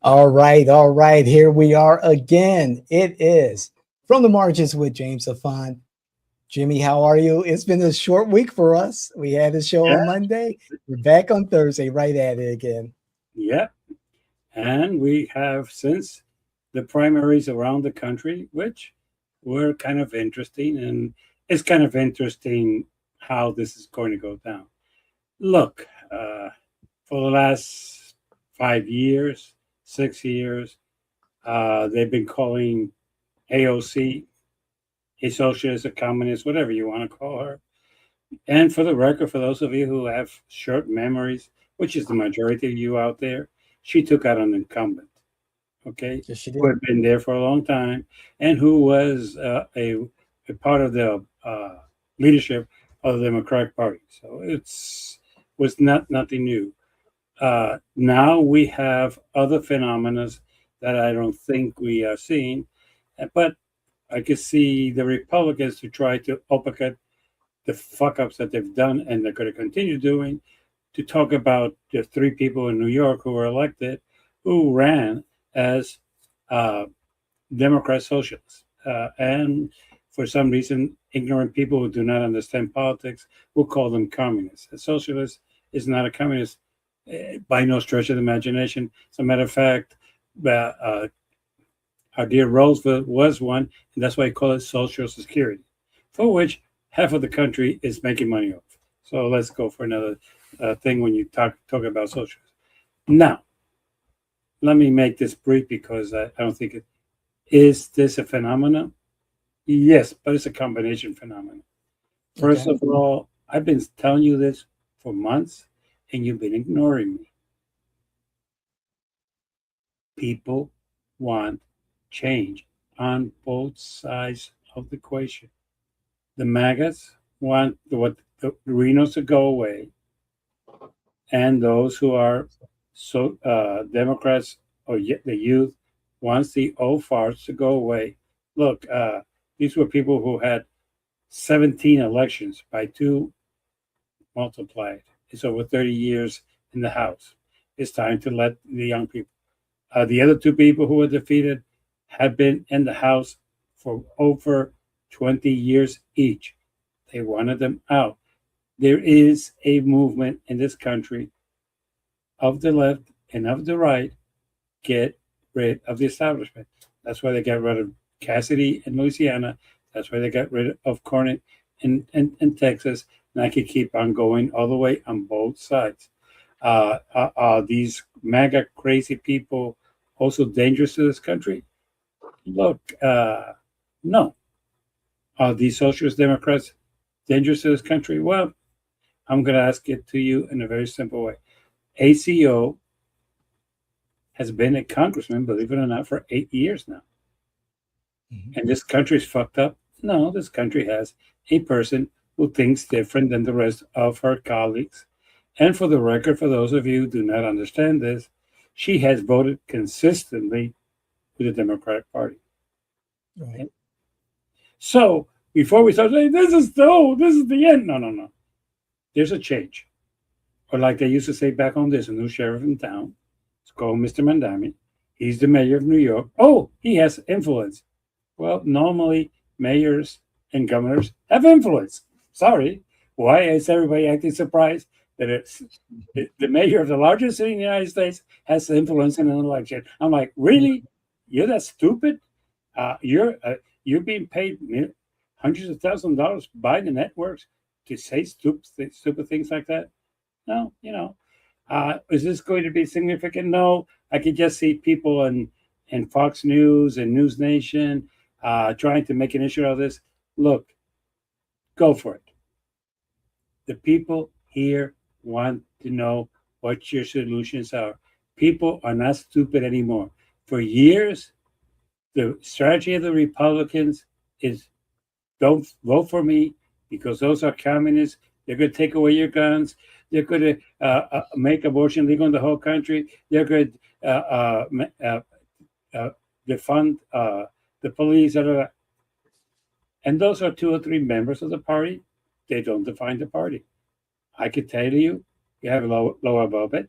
All right. Here we are again. It is From the Margins with James Afan. Jimmy, how are you? It's been a short week for us. We had a show Yeah, on Monday. We're back on Thursday, right at it again. yeah. And we have since the primaries around the country, which were kind of interesting. And it's kind of interesting how this is going to go down. Look, for the last 5 years, 6 years, they've been calling AOC a socialist, a communist, whatever you want to call her. And for the record, for those of you who have short memories, which is the majority of you out there, she took out an incumbent, okay, Yes, she who did. had been there for a long time and who was a part of the leadership of the Democratic Party. So it's was not nothing new. Now we have other phenomena that I don't think we are seeing, but I could see the Republicans to try to uppercut the fuck ups that they've done and they're going to continue doing, to talk about the three people in New York who were elected who ran as uh, Democrat socialists. And for some reason, ignorant people who do not understand politics will call them communists. A socialist is not a communist by no stretch of the imagination. As a matter of fact, our dear Roosevelt was one, and that's why I call it Social Security, for which half of the country is making money off. So let's go for another thing when you talk about socialism. Now, let me make this brief because I don't think it is this a phenomenon. Yes, but it's a combination phenomenon. First Okay. of all, I've been telling you this for months, and you've been ignoring me. People want change on both sides of the equation. The MAGAs want the Rhinos to go away, and those who are Democrats or the youth wants the old farts to go away. Look, these were people who had 17 elections by two multiplied. It's over 30 years in the House. It's time to let the young people. The other two people who were defeated have been in the House for over 20 years each. They wanted them out. There is a movement in this country of the left and of the right, get rid of the establishment. That's why they got rid of Cassidy in Louisiana. That's why they got rid of Cornyn in Texas. And I could keep on going all the way on both sides. These MAGA crazy people also dangerous to this country? Look, no. Are these socialist Democrats dangerous to this country? Well, I'm going to ask it to you in a very simple way. ACO has been a congressman, believe it or not, for 8 years now. Mhm. And this country's fucked up? No, this country has a person who thinks different than the rest of her colleagues. And for the record, for those of you who do not understand this, she has voted consistently with the Democratic Party. Right. Okay? So before we start saying this is the end. No, no, no. There's a change. Or like they used to say back home, there's a new sheriff in town. It's called Mr. Mandami. He's the mayor of New York. Oh, he has influence. Well, normally mayors and governors have influence. Sorry. Why is everybody acting surprised that the mayor of the largest city in the United States has influence in an election? I'm like, really? You're that stupid? You're being paid hundreds of thousands of dollars by the networks to say stupid things like that? No, is this going to be significant? No, I could just see people in Fox News and News Nation trying to make an issue out of this. Look, go for it. The people here want to know what your solutions are. People are not stupid anymore. For years, the strategy of the Republicans is don't vote for me because those are communists. They're going to take away your guns. They're going to make abortion legal in the whole country. They're going to defund the police. And those are two or three members of the party. They don't define the party. I could tell you, you have Laura Bobbitt,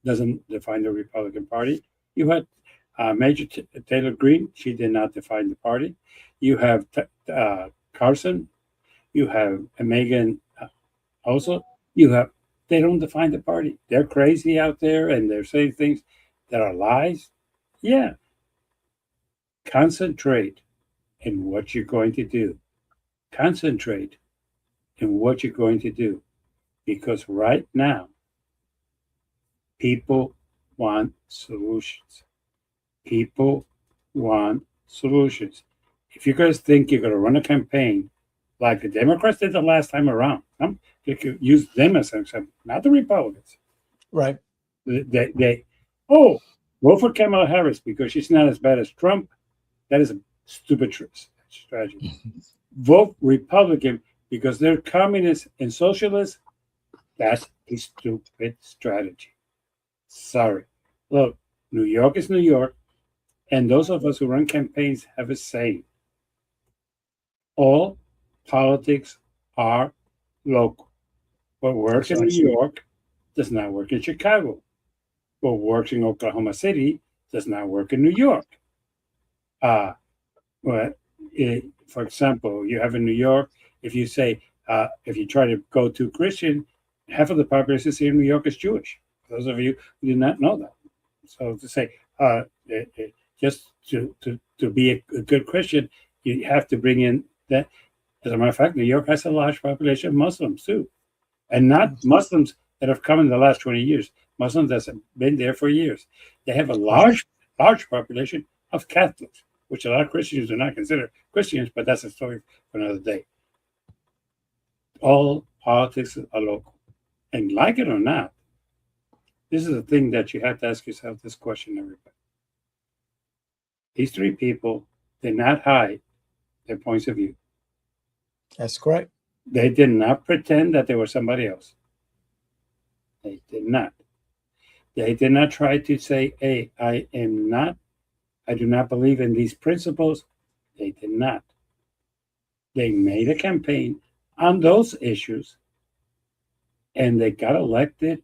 doesn't define the Republican Party. You had Major Taylor Greene. She did not define the party. You have Carson. You have Megan also. You have, they don't define the party. They're crazy out there and they're saying things that are lies. Yeah. Concentrate in what you're going to do. Concentrate in what you're going to do. Because right now, people want solutions. People want solutions. If you guys think you're going to run a campaign like the Democrats did the last time around, you could use them as an example, not the Republicans. Right. They vote for Kamala Harris because she's not as bad as Trump. That is a stupid strategy. Vote Republican because they're communists and socialists. That's a stupid strategy. Sorry. Look, New York is New York, and those of us who run campaigns have a saying. All politics are local. What works in New York does not work in Chicago. What works in Oklahoma City does not work in New York. For example, you have in New York, if you say, if you try to go to Christian, half of the population here in New York is Jewish. Those of you who did not know that. So to say, just to be a good Christian, you have to bring in that. As a matter of fact, New York has a large population of Muslims too. And not Muslims that have come in the last 20 years. Muslims that have been there for years. They have a large population of Catholics, which a lot of Christians do not consider Christians, but that's a story for another day. All politics are local. And like it or not, this is a thing that you have to ask yourself this question, everybody. These three people did not hide their points of view. That's correct. They did not pretend that they were somebody else. They did not. They did not try to say, hey, I do not believe in these principles. They did not. They made a campaign on those issues and they got elected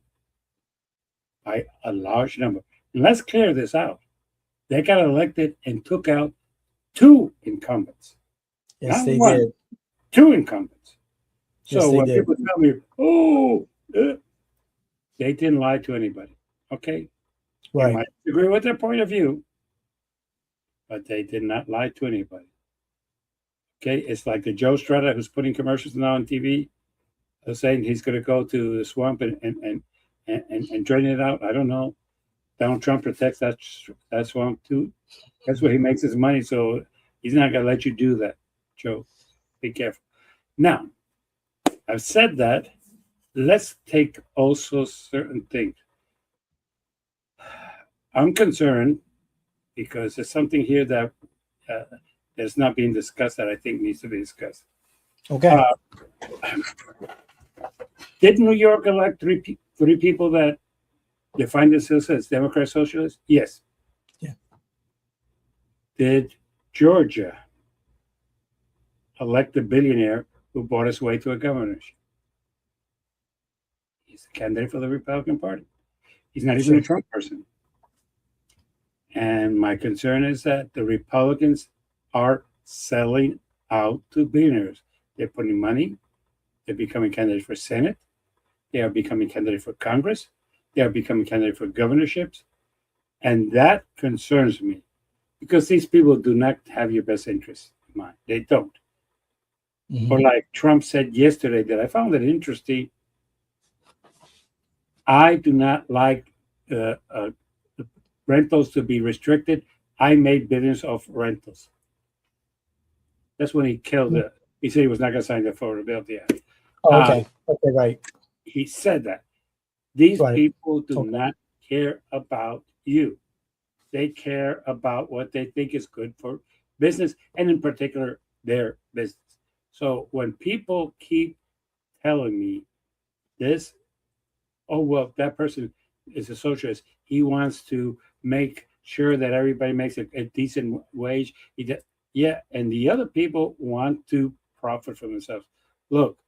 by a large number. And let's clear this out. They got elected and took out two incumbents. Yes, not they one, did. Two incumbents. Yes, So they when did. people tell me, they didn't lie to anybody. Okay? Right. You might agree with their point of view, but they did not lie to anybody. Okay? It's like the Joe Strata who's putting commercials now on TV, saying he's going to go to the swamp and drain it out. I don't know. Donald Trump protects that swamp too. That's where he makes his money. So he's not going to let you do that, Joe. Be careful. Now, I've said that. Let's take also certain things. I'm concerned because there's something here that is not being discussed that I think needs to be discussed. Okay. Did New York elect three people that define themselves as Democrat Socialists? Yes. Yeah. Did Georgia elect a billionaire who bought his way to a governorship? He's a candidate for the Republican Party. He's not even a Trump person. And my concern is that the Republicans are selling out to billionaires. They're putting money. They're becoming candidates for Senate. They are becoming candidates for Congress. They are becoming candidates for governorships. And that concerns me because these people do not have your best interests in mind. They don't. Mm-hmm. Or like Trump said yesterday that I found it interesting. I do not like rentals to be restricted. I made billions of rentals. That's when he killed it. He said he was not going to sign the Affordability Act. Oh, okay. Okay, right. He said that. These people do not care about you. They care about what they think is good for business, and in particular, their business. So when people keep telling me this, oh, well, that person is a socialist. He wants to make sure that everybody makes a decent wage. Yeah, and the other people want to profit for themselves. Look,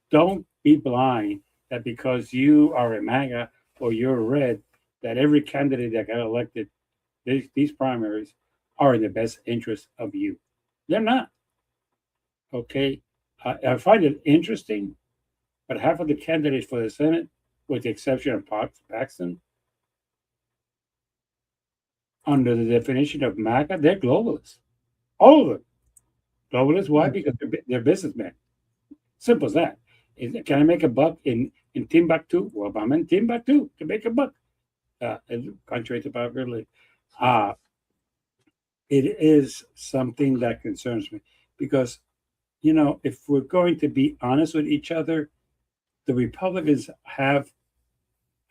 don't be blind that because you are a MAGA or you're red, that every candidate that got elected these primaries are in the best interest of you. They're not. Okay. I find it interesting, but half of the candidates for the Senate, with the exception of Paxton, under the definition of MAGA, they're globalists. All of them. Globalists. Why? Because they're businessmen. Simple as that. Can I make a buck in Timbuktu? Well, I'm in Timbuktu to make a buck. Contrary to popular belief. It is something that concerns me because, if we're going to be honest with each other, the Republicans have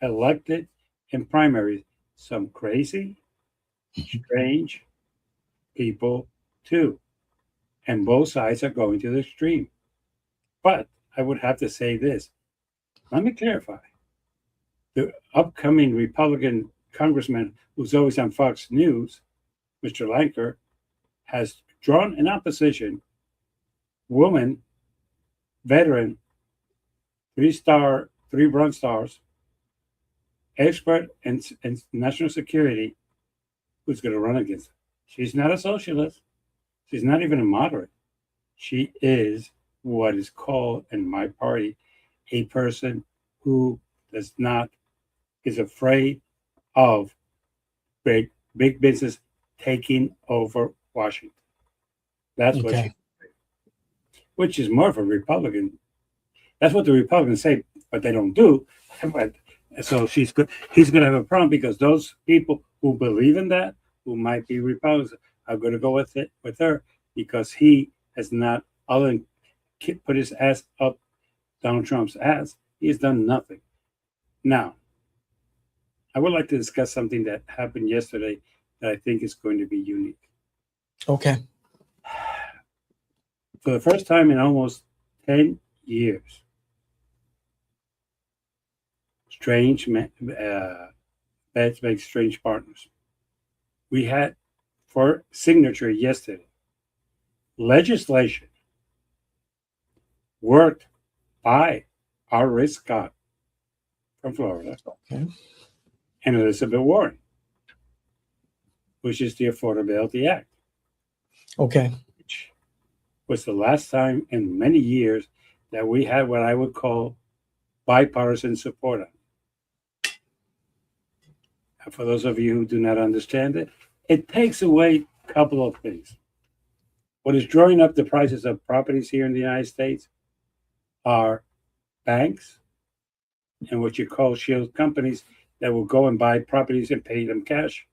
elected in primaries some crazy, strange people too. And both sides are going to the extreme. But I would have to say this. Let me clarify. The upcoming Republican congressman who's always on Fox News, Mr. Lanker, has drawn an opposition, woman, veteran, 3-star, 3 Bronze Stars, expert in national security, who's going to run against her. She's not a socialist. She's not even a moderate. She is what is called in my party a person who is afraid of big business taking over Washington. That's what she, which is more of a Republican. That's what the Republicans say, but they don't do. But so he's going to have a problem because those people who believe in that, who might be Republicans, are going to go with her because he has not, other than put his ass up Donald Trump's ass, he has done nothing. Now, I would like to discuss something that happened yesterday that I think is going to be unique. Okay. For the first time in almost 10 years, strange beds make strange partners. We had for signature yesterday legislation worked by our Rick Scott from Florida and Elizabeth Warren, which is the Affordability Act. Okay. Which was the last time in many years that we had what I would call bipartisan support on. And for those of you who do not understand it, it takes away a couple of things. What is drawing up the prices of properties here in the United States are banks and what you call shield companies that will go and buy properties and pay them cash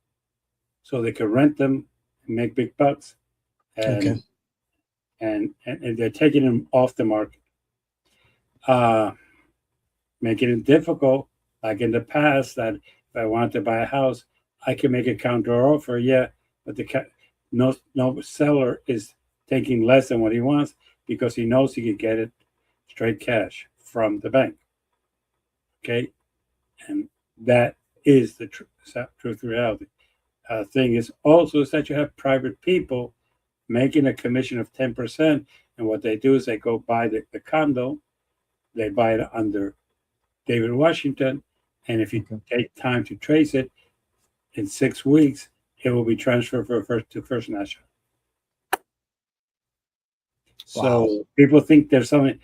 so they can rent them and make big bucks. And, and they're taking them off the market, making it difficult, like in the past, that if I want to buy a house, I can make a counter offer, but no seller is taking less than what he wants because he knows he can get it straight cash from the bank. Okay, and that is the truth reality. Thing is also is that you have private people making a commission of 10%, and what they do is they go buy the condo, they buy it under David Washington, and if you take time to trace it, in 6 weeks, it will be transferred to First National. Wow. So people think there's something,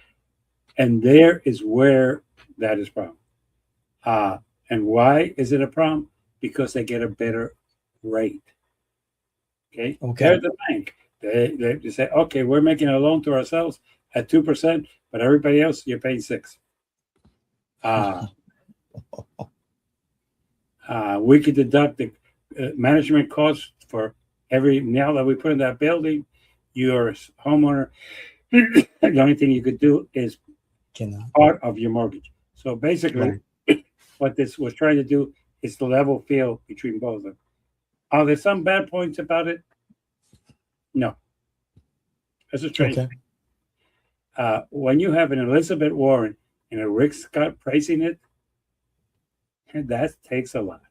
and there is where that is problem. And why is it a problem? Because they get a better rate. Okay. They're the bank. They say, okay, we're making a loan to ourselves at 2%, but everybody else you're paying 6%. We could deduct the management costs for every nail that we put in that building. Your homeowner, the only thing you could do is part of your mortgage. So basically, what this was trying to do is the level field between both of them. Are there some bad points about it? No. That's a strange thing. When you have an Elizabeth Warren and a Rick Scott praising it, that takes a lot.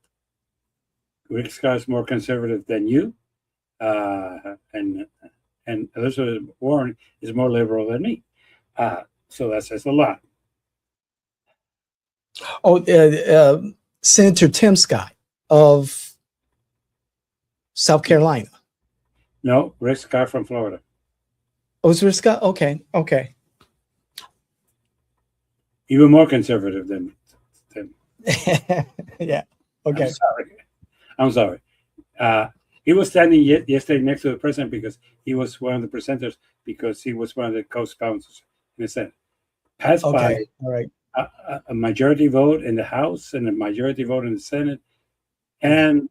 Rick Scott's more conservative than you, and Elizabeth Warren is more liberal than me. So that says a lot. Senator Tim Scott of South Carolina. No, Rick Scott from Florida. Oh, it's Rick Scott? Okay. Okay. Even more conservative than Yeah. I'm Okay. sorry. I'm sorry. He was standing yesterday next to the president because he was one of the presenters, because he was one of the co-sponsors in the Senate. Passed by Okay. All right. a majority vote in the House and a majority vote in the Senate, and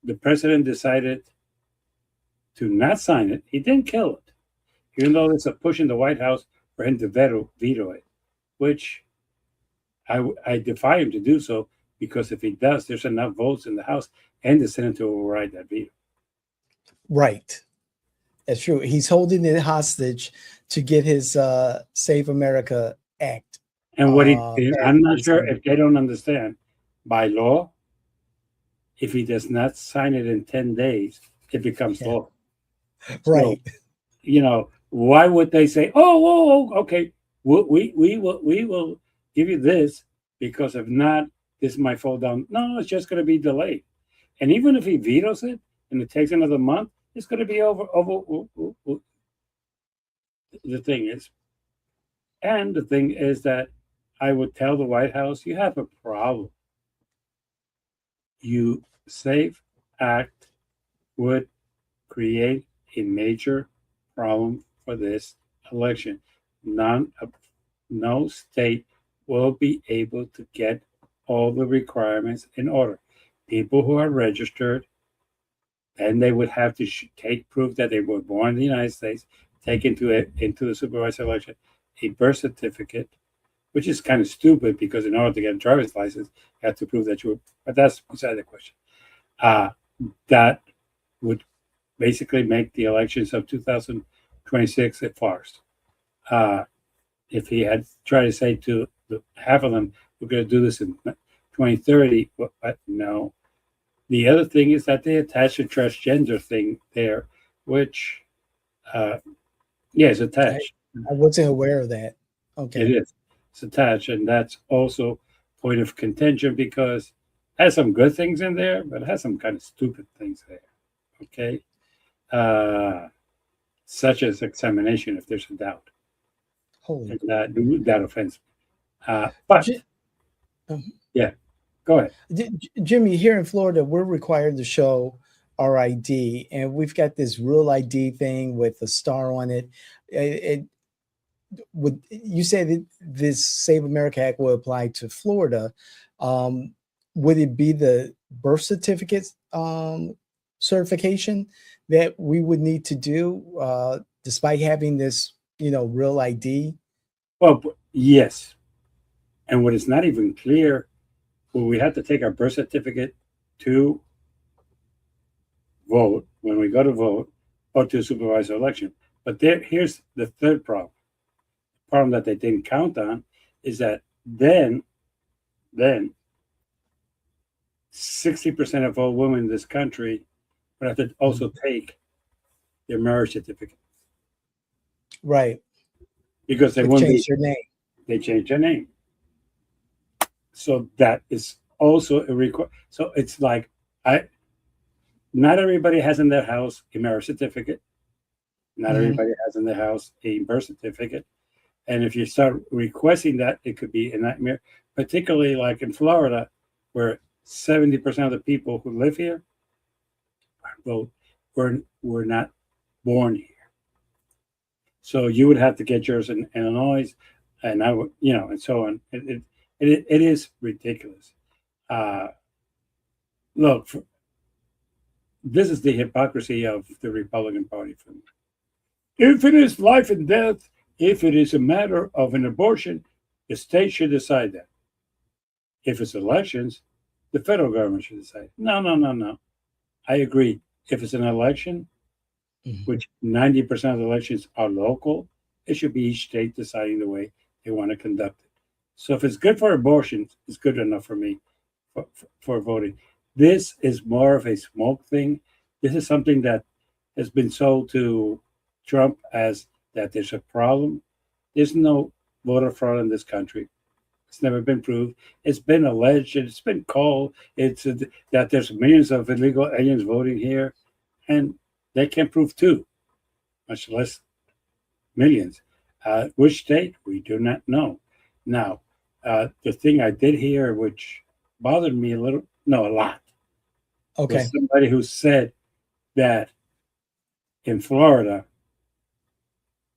the president decided to not sign it. He didn't kill it, even though there's a push in the White House for him to veto it, which I defy him to do so, because if he does, there's enough votes in the House and the Senate to override that veto. Right. That's true. He's holding it hostage to get his Save America Act. And I'm not sure if they don't understand, by law, if he does not sign it in 10 days, it becomes law. Right. So, why would they say, oh, okay, we will give you this, because if not, this might fall down. No, it's just going to be delayed. And even if he vetoes it and it takes another month, it's going to be over. The thing is that I would tell the White House, you have a problem. You SAFE Act would create a major problem for this election. No state will be able to get all the requirements in order. People who are registered, and they would have to take proof that they were born in the United States, take into the supervisor election a birth certificate, which is kind of stupid, because in order to get a driver's license, you have to prove that you were. But that's beside the question. That would basically make the elections of 2026 a farce. If he had tried to say to half of them, we're going to do this in 2030, but no. The other thing is that they attach a transgender thing there, which, is attached. I wasn't aware of that. Okay. It is. It's attached, and that's also point of contention, because it has some good things in there, but it has some kind of stupid things there. Okay. Such as examination, if there's a doubt. Holy. And that offends me. But yeah, go ahead. Jimmy, here in Florida, we're required to show our ID, and we've got this real ID thing with a star on it. You say that this Save America Act will apply to Florida. Would it be the birth certificate certification that we would need to do, despite having this, real ID? Well, yes. And what is not even clear, we have to take our birth certificate to vote when we go to vote, or to supervise the election. But here's the third problem. The problem that they didn't count on is that then 60% of all women in this country would have to also take their marriage certificate. Right. Because they changed their name. They changed their name. So that is also a requirement. So it's like, not everybody has in their house a marriage certificate. Not everybody has in their house a birth certificate. And if you start requesting that, it could be a nightmare, particularly like in Florida, where 70% of the people who live here were not born here. So you would have to get yours in Illinois, and I would, and so on. It is ridiculous. Look, this is the hypocrisy of the Republican Party for me. If it is life and death, if it is a matter of an abortion, the state should decide that. If it's elections, the federal government should decide. No. I agree. If it's an election, which 90% of the elections are local, it should be each state deciding the way they want to conduct it. So if it's good for abortion, it's good enough for me for voting. This is more of a smoke thing. This is something that has been sold to Trump as that there's a problem. There's no voter fraud in this country. It's never been proved. It's been alleged. It's been called. That there's millions of illegal aliens voting here, and they can't prove two, much less millions. Which state? We do not know. Now, the thing I did hear, which bothered me a lot, Okay. was somebody who said that in Florida,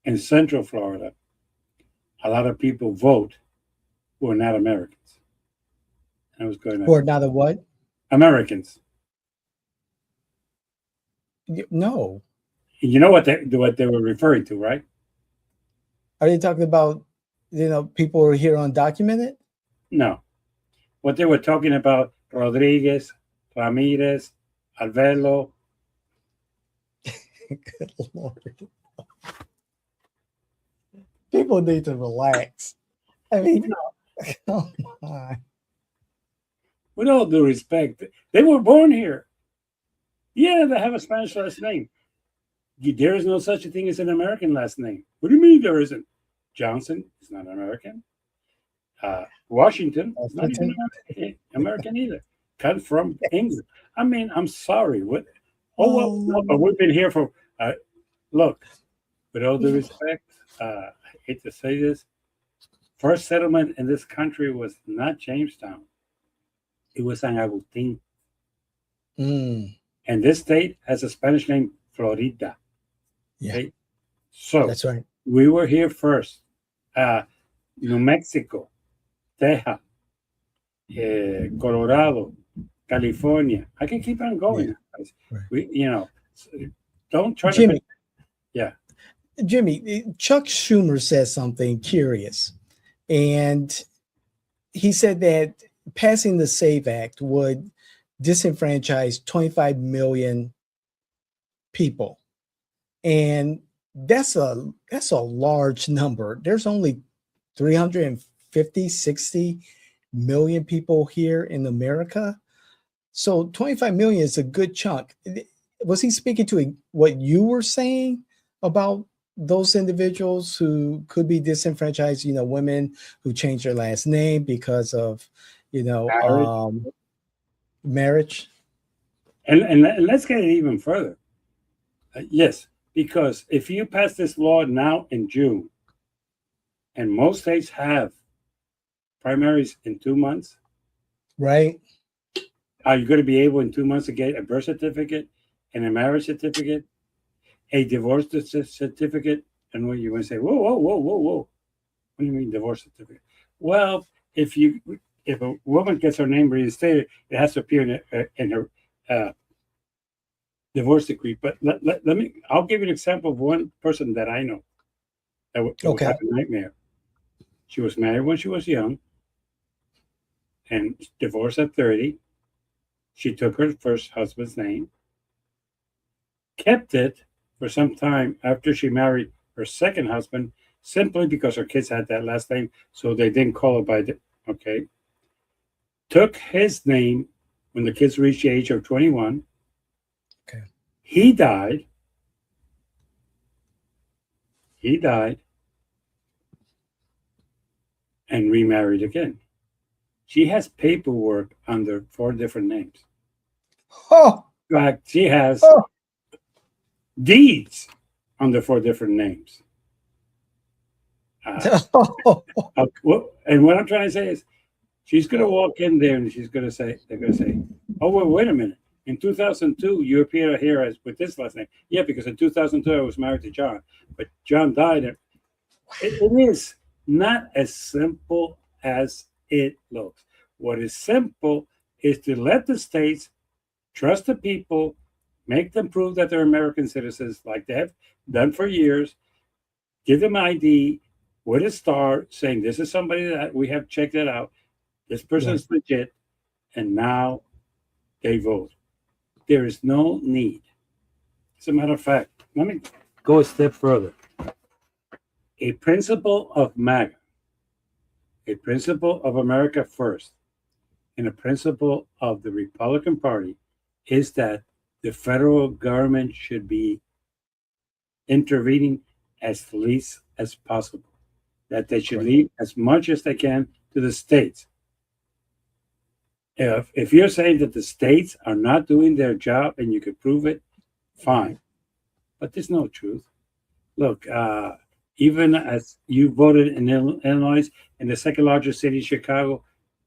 in Central Florida, a lot of people vote who are not Americans. I was going Or not a what? Americans. No. You know what they were referring to, right? Are you talking about, people who are here undocumented? No. What they were talking about, Rodriguez, Ramirez, Alvelo. Good Lord. People need to relax. I mean, come on. With all due respect, they were born here. Yeah, they have a Spanish last name. There is no such a thing as an American last name. What do you mean there isn't? Johnson is not American. Washington is not even American either. Cut from England. I mean, I'm sorry. What? Oh, well, no, but we've been here for. Look, with all due respect, I hate to say this. First settlement in this country was not Jamestown. It was San Agustin. Mm. And this state has a Spanish name, Florida. Yeah. Okay? So that's right. We were here first. New Mexico, Texas, Colorado, California. I can keep on going. Yeah. Right. We, don't try Jimmy, to. Yeah. Jimmy, Chuck Schumer says something curious. And he said that passing the SAVE Act would disenfranchise 25 million people. And that's a large number. There's only 350, 60 million people here in America. So 25 million is a good chunk. Was he speaking to what you were saying about those individuals who could be disenfranchised, women who change their last name because of, marriage? And let's get it even further. Yes, because if you pass this law now in June, and most states have primaries in 2 months, right? Are you going to be able in 2 months to get a birth certificate and a marriage certificate, a divorce certificate? And when you're going to say, whoa. What do you mean divorce certificate? Well, if a woman gets her name reinstated, it has to appear in her divorce decree. But I'll give you an example of one person that I know that was a nightmare. She was married when she was young and divorced at 30. She took her first husband's name, kept it for some time after she married her second husband, simply because her kids had that last name, so they didn't call her by okay. Took his name when the kids reached the age of 21. Okay. He died. And remarried again. She has paperwork under 4 different names. Oh. In fact, she has deeds under 4 different names. And what I'm trying to say is, she's going to walk in there and they're going to say, oh, well, wait a minute. In 2002, you appeared here as with this last name. Yeah, because in 2002, I was married to John. But John died. It is not as simple as it looks. What is simple is to let the states trust the people, make them prove that they're American citizens like they have done for years, give them ID with a star saying this is somebody that we have checked it out. This person is legit, and now they vote. There is no need. As a matter of fact, let me go a step further. A principle of MAGA, a principle of America First, and a principle of the Republican Party is that the federal government should be intervening as least as possible, that they should leave as much as they can to the states. If you're saying that the states are not doing their job and you could prove it, fine. But there's no truth. Look, even as you voted in Illinois, in the second largest city, Chicago,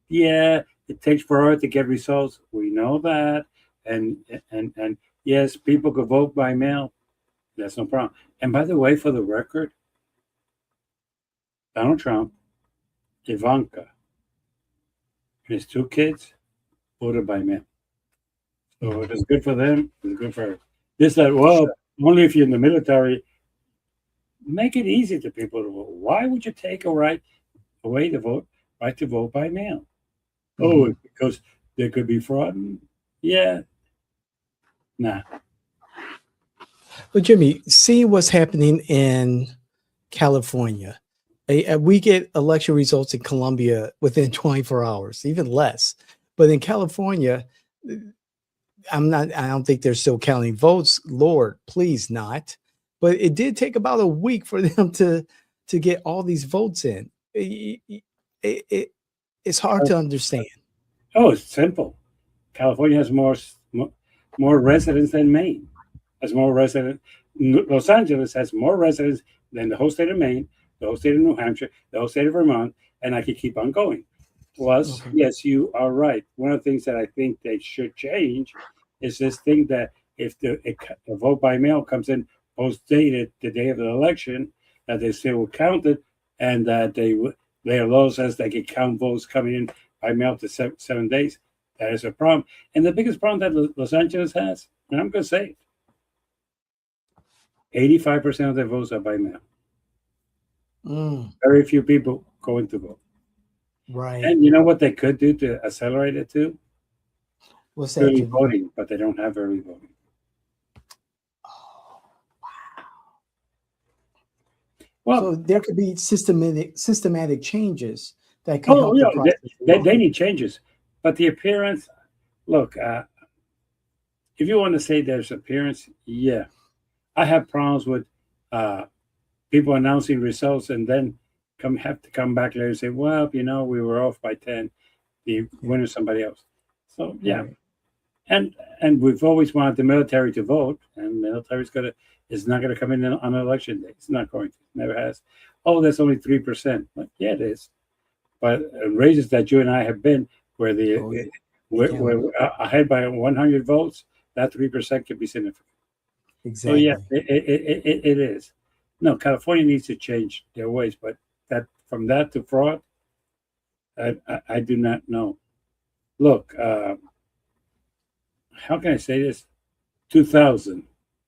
yeah, it takes forever to get results. We know that, and yes, people could vote by mail. That's no problem. And by the way, for the record, Donald Trump, Ivanka, and his two kids voted by mail. So it is good for them. It's good for this. That well, only if you're in the military. Make it easy to people to vote. Why would you take away the right to vote by mail? Oh, because there could be fraud. Yeah, nah. But Jimmy, see what's happening in California. We get election results in Colombia within 24 hours, even less. But in California, I don't think they're still counting votes. Lord, please not. But it did take about a week for them to get all these votes in. It's hard to understand. Oh, it's simple. California has more residents than Maine. Has more residents. Los Angeles has more residents than the whole state of Maine, the whole state of New Hampshire, the whole state of Vermont, and I could keep on going. Plus, yes, you are right. One of the things that I think they should change is this thing that if the vote by mail comes in post-dated the day of the election, that they still will count it, and that their law says they can count votes coming in by mail to 7 days. That is a problem. And the biggest problem that Los Angeles has, and I'm going to say it, 85% of their votes are by mail. Very few people going to vote. Right. And you know what they could do to accelerate it too? What's that? Early voting, but they don't have early voting. Oh, wow. Well, so there could be systematic changes that could help yeah, the process. they need changes. But the appearance, look, if you want to say there's appearance, yeah. I have problems with people announcing results and then have to come back later and say, well, you know, we were off by 10. The winner's somebody else. So, yeah. Right. And we've always wanted the military to vote, and the military is not going to come in on election day. It's not going to. Never has. Oh, that's only 3%. Like, yeah, it is. But races that you and I have been where we're ahead by 100 votes, that 3% could be significant. Exactly. So, yeah, it is. No, California needs to change their ways, but from that to fraud, I do not know. Look, how can I say this? 2000,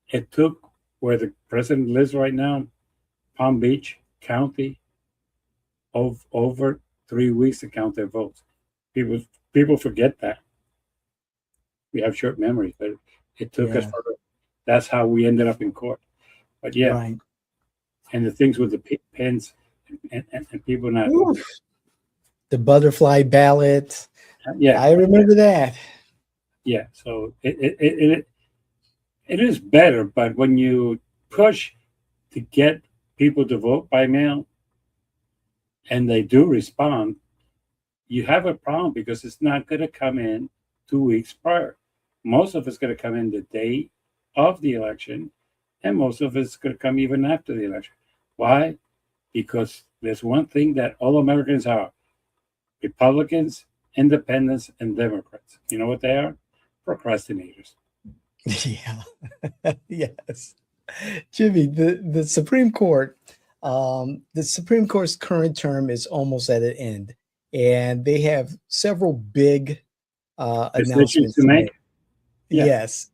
it took where the president lives right now, Palm Beach County, over 3 weeks to count their votes. People forget that. We have short memories, but it took us. That's how we ended up in court. But yeah, right. And the things with the pens and people not. The butterfly ballot. Yeah, I remember that. Yeah, so it is better, but when you push to get people to vote by mail, and they do respond, you have a problem because it's not going to come in 2 weeks prior. Most of it's going to come in the day of the election, and most of it's going to come even after the election. Why? Because there's one thing that all Americans are: Republicans, Independents, and Democrats. You know what they are? Procrastinators. Yeah. Yes. Jimmy, the Supreme Court, the Supreme Court's current term is almost at an end, and they have several big announcements to make. Yeah. Yes.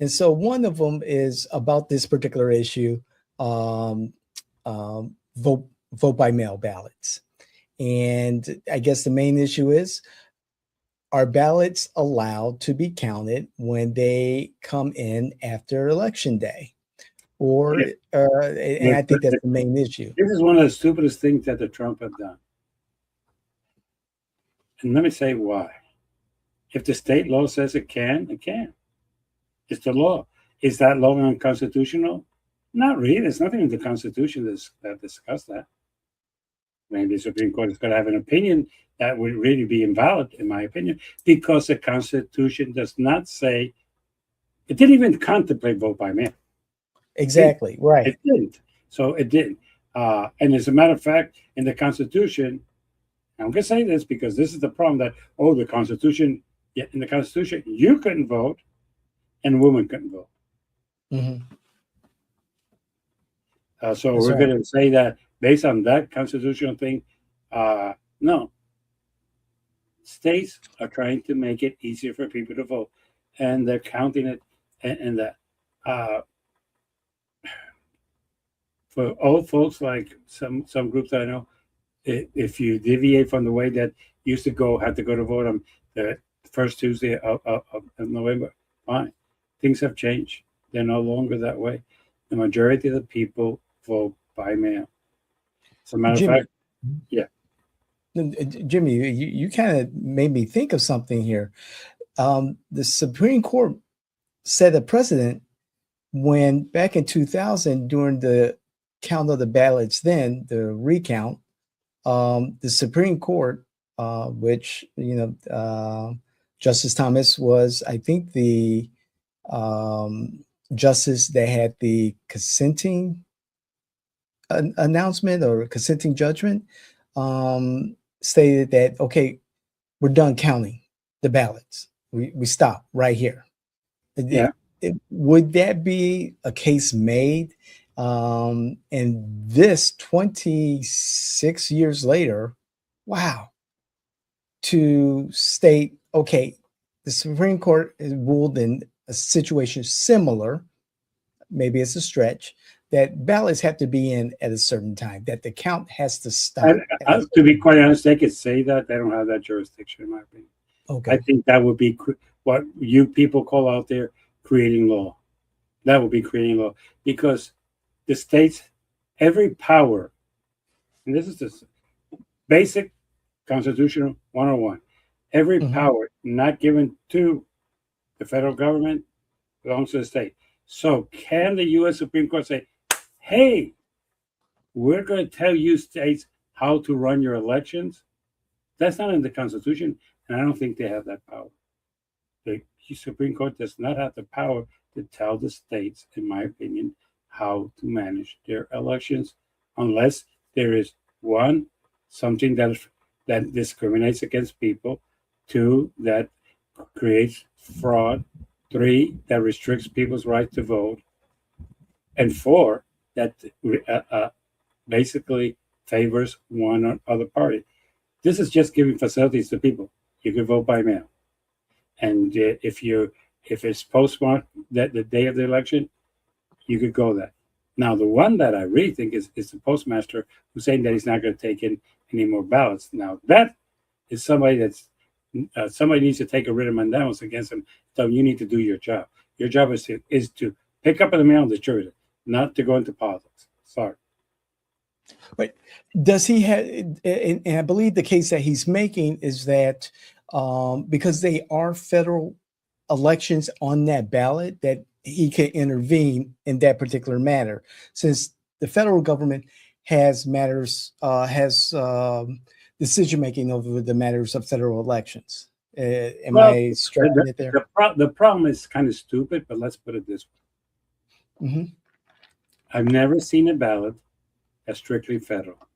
And so one of them is about this particular issue, vote by mail ballots. And I guess the main issue is, are ballots allowed to be counted when they come in after election day? Or, and I think that's the main issue. This is one of the stupidest things that the Trump have done. And let me say why. If the state law says it can, it can. It's the law. Is that law unconstitutional? Not really. There's nothing in the Constitution that discusses that. Maybe the Supreme Court is going to have an opinion that would really be invalid, in my opinion, because the Constitution does not say, it didn't even contemplate vote by mail. Exactly. Right. It didn't. So it didn't. And as a matter of fact, in the Constitution, I'm going to say this because this is the problem that, the Constitution, in the Constitution, you couldn't vote and women couldn't vote. Mm-hmm. So we're going to say that based on that constitutional thing, no. States are trying to make it easier for people to vote, and they're counting it and that. For old folks, like some groups I know, if you deviate from the way that used to have to go to vote on the first Tuesday of November, fine. Things have changed. They're no longer that way. The majority of the people vote by mail. As a matter of fact, yeah. Jimmy, you kind of made me think of something here. The Supreme Court set a precedent when back in 2000, during the count of the ballots, then the recount, the Supreme Court, which Justice Thomas was, I think, the justice that had the consenting announcement or consenting judgment, stated that, okay, we're done counting the ballots. We stop right here. Yeah. Would that be a case made? And this 26 years later, wow, to state, okay, the Supreme Court has ruled in a situation similar, maybe it's a stretch, that ballots have to be in at a certain time, that the count has to stop. To be quite honest, they could say that. They don't have that jurisdiction, in my opinion. Okay. I think that would be what you people call out there creating law. That would be creating law because the states, every power, and this is the basic constitutional 101, every power not given to the federal government belongs to the state. So can the U.S. Supreme Court say, hey, we're going to tell you states how to run your elections? That's not in the Constitution, and I don't think they have that power. The Supreme Court does not have the power to tell the states, in my opinion, how to manage their elections, unless there is one, something that discriminates against people, two, that creates fraud, three, that restricts people's right to vote, and four, that basically favors one or other party. This is just giving facilities to people. You can vote by mail, and if it's postmarked that the day of the election, you could go there. Now, the one that I really think is the postmaster who's saying that he's not going to take in any more ballots. Now, that is somebody that's somebody needs to take a writ of mandamus against him. So you need to do your job. Your job is to pick up in the mail and distribute it, not to go into politics. Sorry. But does he have, and I believe the case that he's making is that because they are federal elections on that ballot, that he can intervene in that particular matter, since the federal government has decision making over the matters of federal elections. Am I stretching it there? The problem is kind of stupid, but let's put it this way. Mm-hmm. I've never seen a ballot that's strictly federal.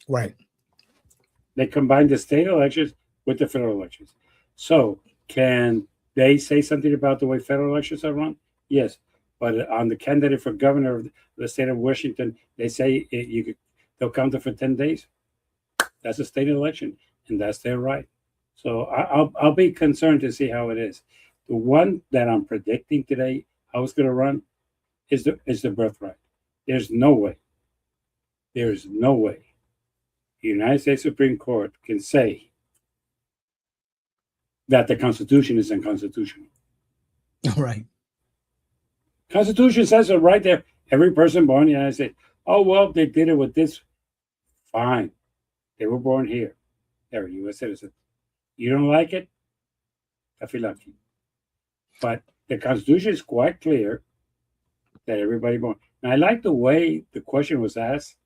Right. They combine the state elections with the federal elections. So can they say something about the way federal elections are run? Yes. But on the candidate for governor of the state of Washington, they say they'll count it for 10 days. That's a state election, and that's their right. So I'll be concerned to see how it is. The one that I'm predicting today, how it's going to run, is the birthright. There's no way the United States Supreme Court can say that the Constitution is unconstitutional. Right. Constitution says it right there. Every person born in the United States. Oh, well, they did it with this. Fine. They were born here. They're a U.S. citizen. You don't like it? I feel lucky. But the Constitution is quite clear that everybody born. And I like the way the question was asked.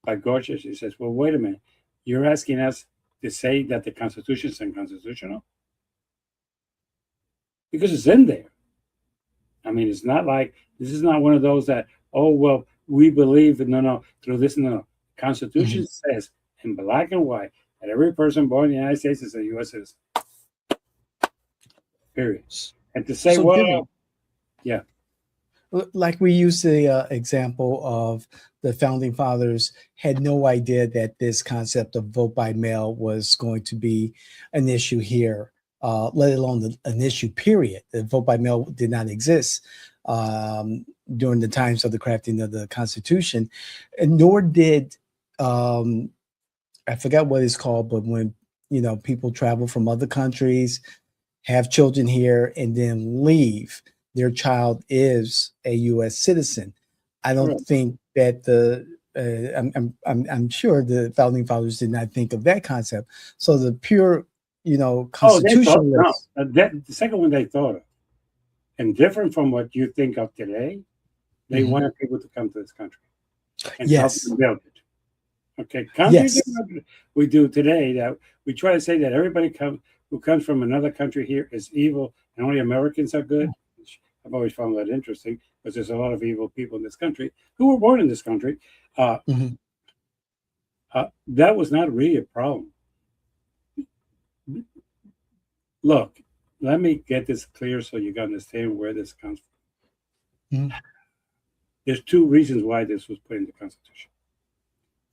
by Gorsuch. He says, well, wait a minute. You're asking us to say that the Constitution is unconstitutional? Because it's in there. I mean, it's not like, this is not one of those that, oh, well, we believe that, no, through this, no. Constitution says in black and white that every person born in the United States is a U.S. citizen. Period. And to say, So well, Jimmy, yeah. Like we used the example of the founding fathers had no idea that this concept of vote by mail was going to be an issue here, let alone an issue, period. The vote by mail did not exist during the times of the crafting of the Constitution, and nor did, I forgot what it's called, but when, people travel from other countries, have children here, and then leave, their child is a U.S. citizen. I don't think that I'm sure the founding fathers did not think of that concept. So the pure, constitutionalists. The second one they thought of, and different from what you think of today, they wanted people to come to this country and help them build it. Okay, we do today that we try to say that everybody who comes from another country here is evil, and only Americans are good. I've always found that interesting because there's a lot of evil people in this country who were born in this country. That was not really a problem. Look, let me get this clear so you can understand where this comes from. There's two reasons why this was put in the Constitution.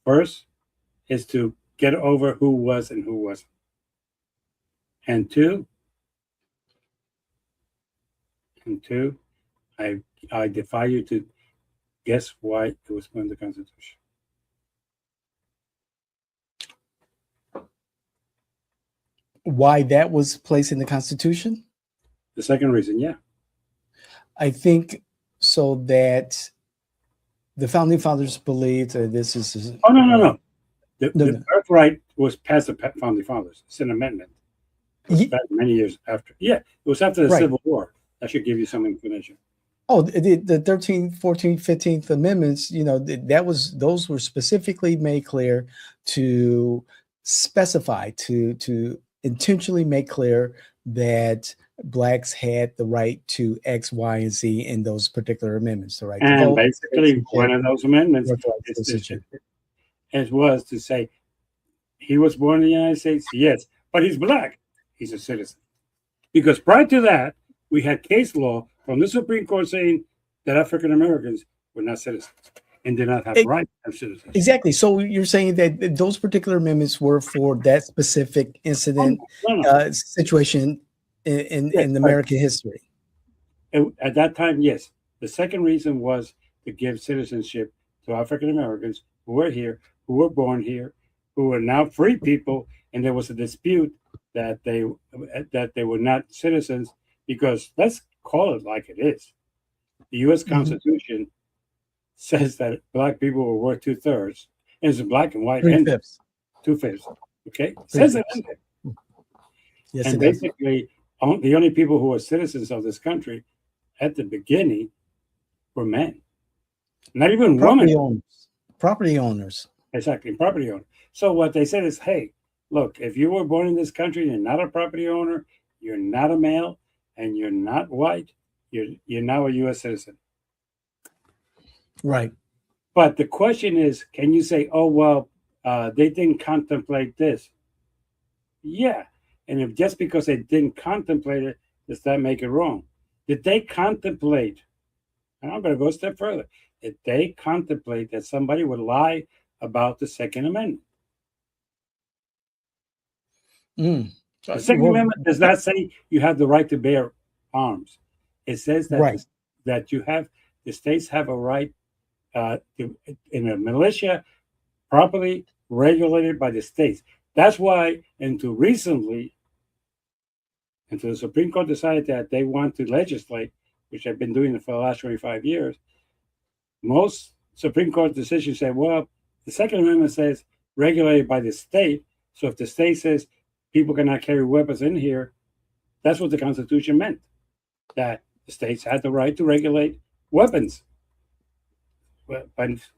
First is to get over who was and who wasn't. And two, I defy you to guess why it was put in the Constitution. Why that was placed in the Constitution? The second reason, yeah. I think so that the founding fathers believed that this is. Oh, no. The birthright was past the founding fathers. It's an amendment. It was many years after. Yeah, it was after the Civil War. That should give you some information. Oh, the 13th, 14th, 15th amendments, those were specifically made clear to specify, to intentionally make clear that blacks had the right to X, Y, and Z in those particular amendments. The right to vote. Basically, one of those amendments was to say he was born in the United States, yes, but he's black. He's a citizen. Because prior to that, we had case law from the Supreme Court saying that African Americans were not citizens and did not have right of citizenship. Exactly. So you're saying that those particular amendments were for that specific incident, situation in American history. At that time, yes. The second reason was to give citizenship to African Americans who were here, who were born here, who are now free people, and there was a dispute that they were not citizens because, let's call it like it is. The U.S. Constitution says that black people were worth 2/3, and it's a black and white. 3/5. 2/5. Okay, says it in there. Yes, and basically, the only people who were citizens of this country at the beginning were men, not even women. Property owners. Exactly, property owners. So what they said is, hey, look, if you were born in this country, you're not a property owner, you're not a male, and you're not white, you're now a U.S. citizen. Right. But the question is, can you say, oh, well, they didn't contemplate this? Yeah. And if just because they didn't contemplate it, does that make it wrong? Did they contemplate, and I'm going to go a step further, did they contemplate that somebody would lie about the Second Amendment? The Second Amendment does not say you have the right to bear arms. It says that that you have, the states have a right in a militia properly regulated by the states. That's why, until recently, until the Supreme Court decided that they want to legislate, which they've been doing it for the last 25 years, most Supreme Court decisions say, well, the Second Amendment says regulated by the state. So if the state says people cannot carry weapons in here, that's what the Constitution meant, that the states had the right to regulate weapons. But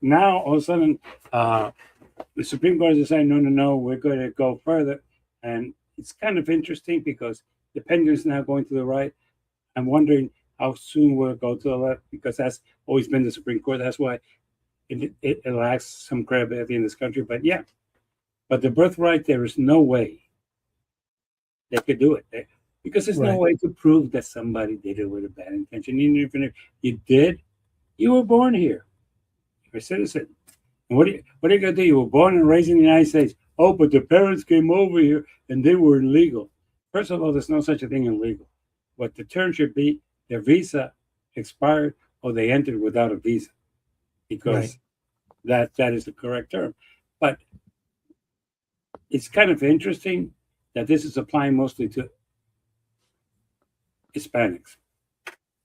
now all of a sudden, the Supreme Court is saying, no, we're going to go further. And it's kind of interesting because the pendulum is now going to the right. I'm wondering how soon we'll go to the left, because that's always been the Supreme Court. That's why it lacks some credibility in this country. But yeah, but the birthright, there is no way they could do it. Because there's no way to prove that somebody did it with a bad intention. Even if you did, you were born here. You're a citizen. And what are you going to do? You were born and raised in the United States. Oh, but the parents came over here and they were illegal. First of all, there's no such a thing illegal. What the term should be, their visa expired or they entered without a visa. Because that is the correct term. But it's kind of interesting that this is applying mostly to Hispanics.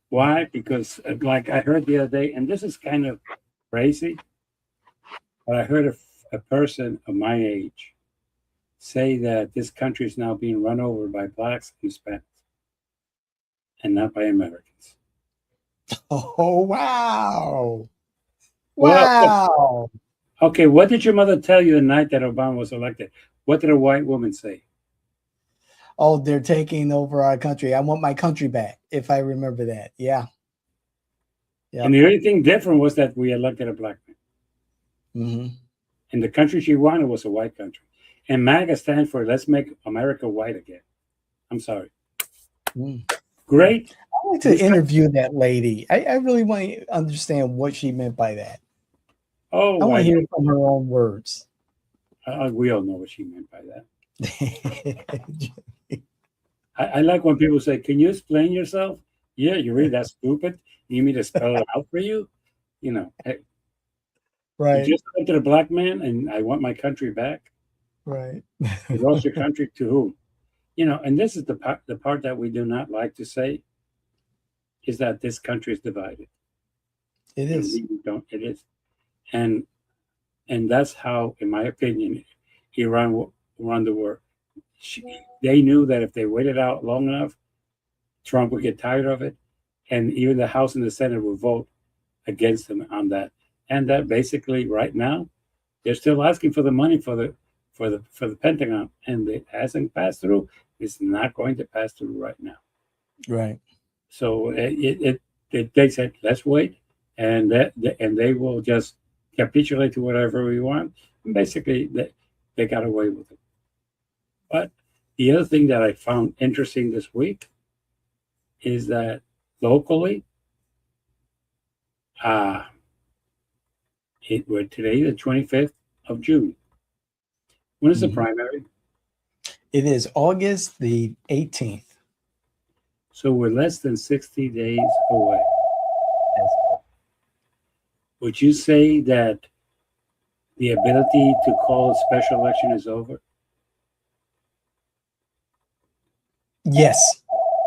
Why? Because like I heard the other day, and this is kind of crazy, but I heard a person of my age say that this country is now being run over by blacks and Hispanics and not by Americans. Oh, wow. Wow. Okay, what did your mother tell you the night that Obama was elected? What did a white woman say? Oh, they're taking over our country. I want my country back, if I remember that. Yeah. And the only thing different was that we elected a black man. Mm-hmm. And the country she wanted was a white country. And MAGA stands for Let's Make America White Again. I'm sorry. Great. I want to interview that lady. I really want to understand what she meant by that. Oh, I want to hear it from her own words. We all know what she meant by that. I like when people say, "Can you explain yourself?" Yeah, you're really that stupid. You need me to spell it out for you? You know, right? You just elected a black man, and I want my country back. Right. You lost your country to whom? You know, and this is the part that we do not like to say, is that this country is divided. It is. It is, and that's how, in my opinion, Iran won the war. They knew that if they waited out long enough, Trump would get tired of it, and even the House and the Senate would vote against him on that. And that basically, right now, they're still asking for the money for the Pentagon, and it hasn't passed through. It's not going to pass through right now. Right. So they said, let's wait, and they will just capitulate to whatever we want. And basically, they got away with it. But the other thing that I found interesting this week is that locally, we're today the 25th of June. When is the primary? It is August the 18th. So we're less than 60 days away. Would you say that the ability to call a special election is over? Yes,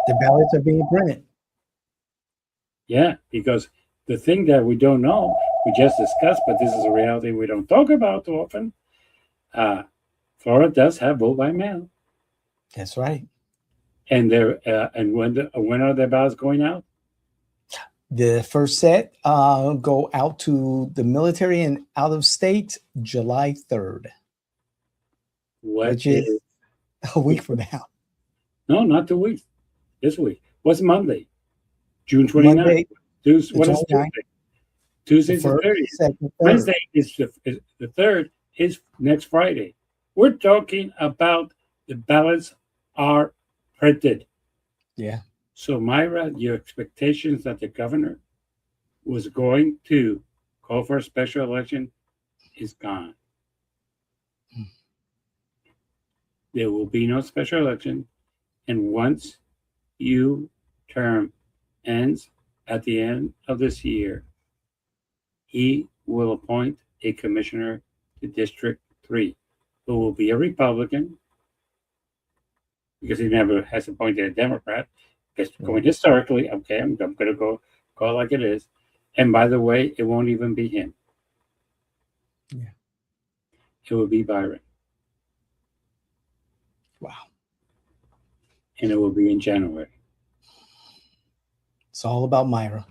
the ballots are being printed. Yeah, because the thing that we don't know, we just discussed, but this is a reality we don't talk about too often. Florida does have vote by mail. That's right. And when are their ballots going out? The first set go out to the military and out of state July 3rd, which is a week from now. No, not 2 weeks. This week. What's Monday? June 29th. What is Tuesday? Tuesday's the 30th. Wednesday is the 3rd, is next Friday. We're talking about the ballots are printed. Yeah. So, Myra, your expectations that the governor was going to call for a special election is gone. There will be no special election. And once your term ends at the end of this year, he will appoint a commissioner to District 3, who will be a Republican, because he never has appointed a Democrat. Because going historically, okay, I'm going to go like it is. And by the way, it won't even be him. Yeah. It will be Byron. Wow. And it will be in January. It's all about Myra.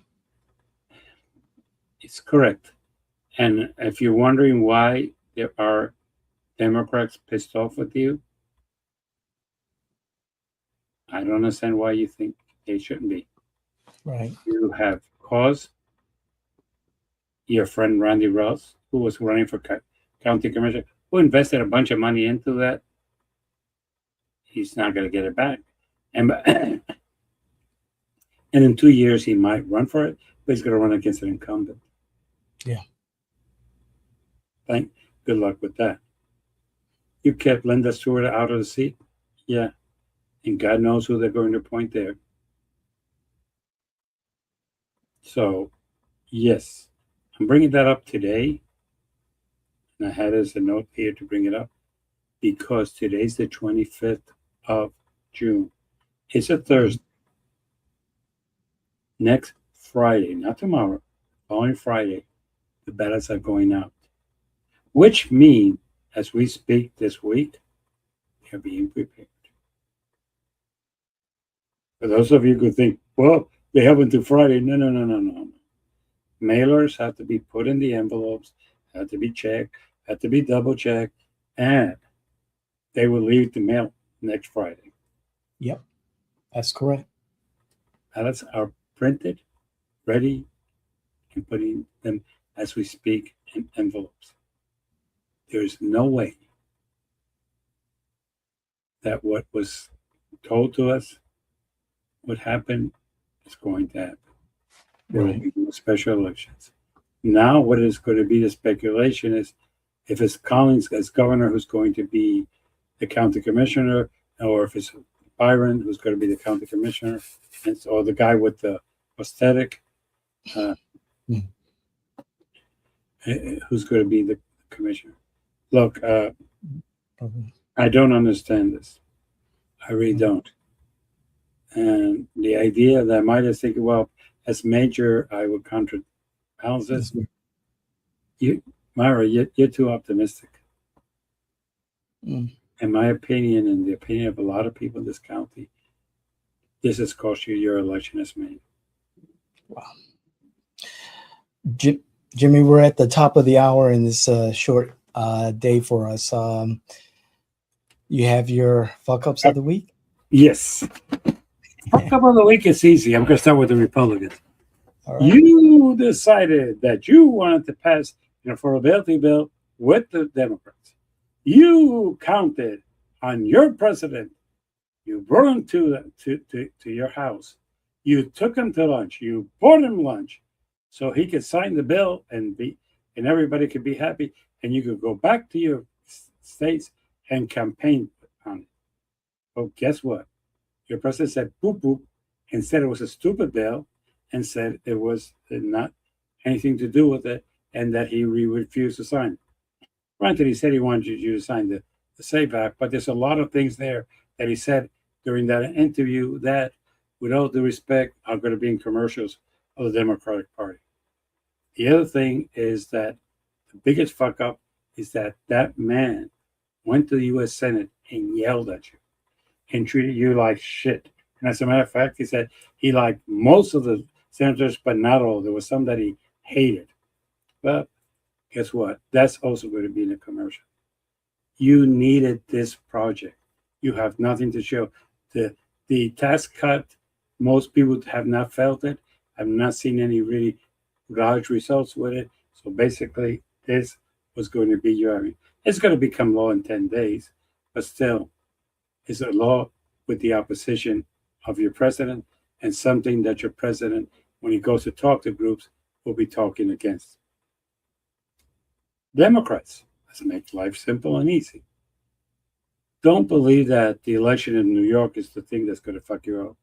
It's correct. And if you're wondering why there are Democrats pissed off with you, I don't understand why you think they shouldn't be. Right. You have caused your friend Randy Ross, who was running for county commissioner, who invested a bunch of money into that. He's not going to get it back. And in 2 years, he might run for it, but he's going to run against an incumbent. Yeah. Good luck with that. You kept Linda Stewart out of the seat? Yeah. And God knows who they're going to appoint there. So, yes, I'm bringing that up today. And I had as a note here to bring it up because today's the 25th of June. It's a Thursday. Next Friday, not tomorrow, following Friday, the ballots are going out, which means as we speak this week, they're being prepared. For those of you who think, well, they have until Friday. No. Mailers have to be put in the envelopes, have to be checked, have to be double checked, and they will leave the mail next Friday. Yep, that's correct. Ballots are printed, ready, and putting them as we speak in envelopes. There's no way that what was told to us would happen is going to happen. There will be no special elections. Now, what is going to be the speculation is if it's Collins as governor who's going to be the county commissioner, or if it's Byron who's going to be the county commissioner, or the guy with the prosthetic who's going to be the commissioner. Look, I don't understand this. I really don't. And the idea that I might have thinking, well, as major, I would counterbalance this. Myra, you're too optimistic. In my opinion, and the opinion of a lot of people in this county, this has cost you your election as mayor. Wow. Jimmy, we're at the top of the hour in this short day for us. You have your fuck ups of the week? Yes. Fuck up of the week is easy. I'm going to start with the Republicans. All right. You decided that you wanted to pass an affordability bill with the Democrats. You counted on your president. You brought him to your house. You took him to lunch. You bought him lunch so he could sign the bill and everybody could be happy. And you could go back to your states and campaign on it. Well, guess what? Your president said boop boop and said it was a stupid bill and said it was not anything to do with it and that he refused to sign it. Granted, he said he wanted you to sign the SAVE Act, but there's a lot of things there that he said during that interview that, with all due respect, are going to be in commercials of the Democratic Party. The other thing is that the biggest fuck up is that man went to the U.S. Senate and yelled at you and treated you like shit. And as a matter of fact, he said he liked most of the senators, but not all. There was some that he hated. But guess what? That's also going to be in a commercial. You needed this project. You have nothing to show. The tax cut, most people have not felt it. I've not seen any really large results with it. So basically, this was going to be your, it's going to become law in 10 days, but still, it's a law with the opposition of your president and something that your president, when he goes to talk to groups, will be talking against. Democrats, let's make life simple and easy. Don't believe that the election in New York is the thing that's going to fuck you up.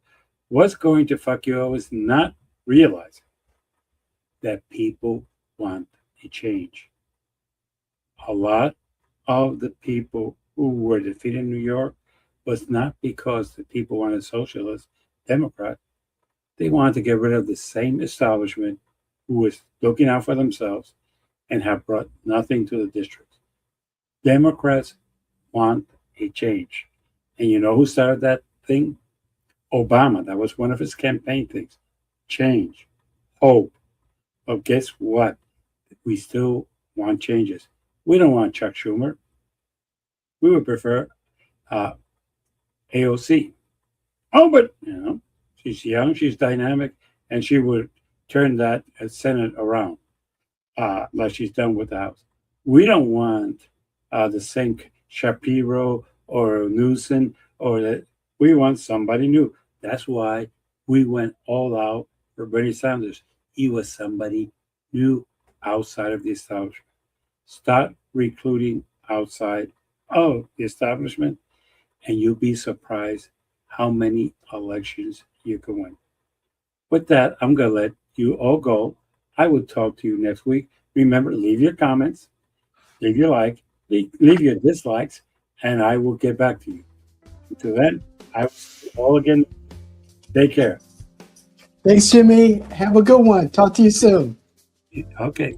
What's going to fuck you up is not realizing that people want a change. A lot of the people who were defeated in New York was not because the people wanted socialist, Democrat. They wanted to get rid of the same establishment who was looking out for themselves and have brought nothing to the district. Democrats want a change. And you know who started that thing? Obama. That was one of his campaign things. Change. Hope. But guess what? we still want changes. We don't want Chuck Schumer. We would prefer AOC. Oh, but she's young, she's dynamic, and she would turn that Senate around, like she's done with the House. We don't want the same Shapiro or Newsom or that. We want somebody new. That's why we went all out for Bernie Sanders. He was somebody new outside of the establishment. Start recruiting outside of the establishment, and you'll be surprised how many elections you can win. With that, I'm going to let you all go. I will talk to you next week. Remember, leave your comments, leave your like, leave your dislikes, and I will get back to you. Until then, I will see you all again. Take care. Thanks, Jimmy. Have a good one. Talk to you soon. Okay.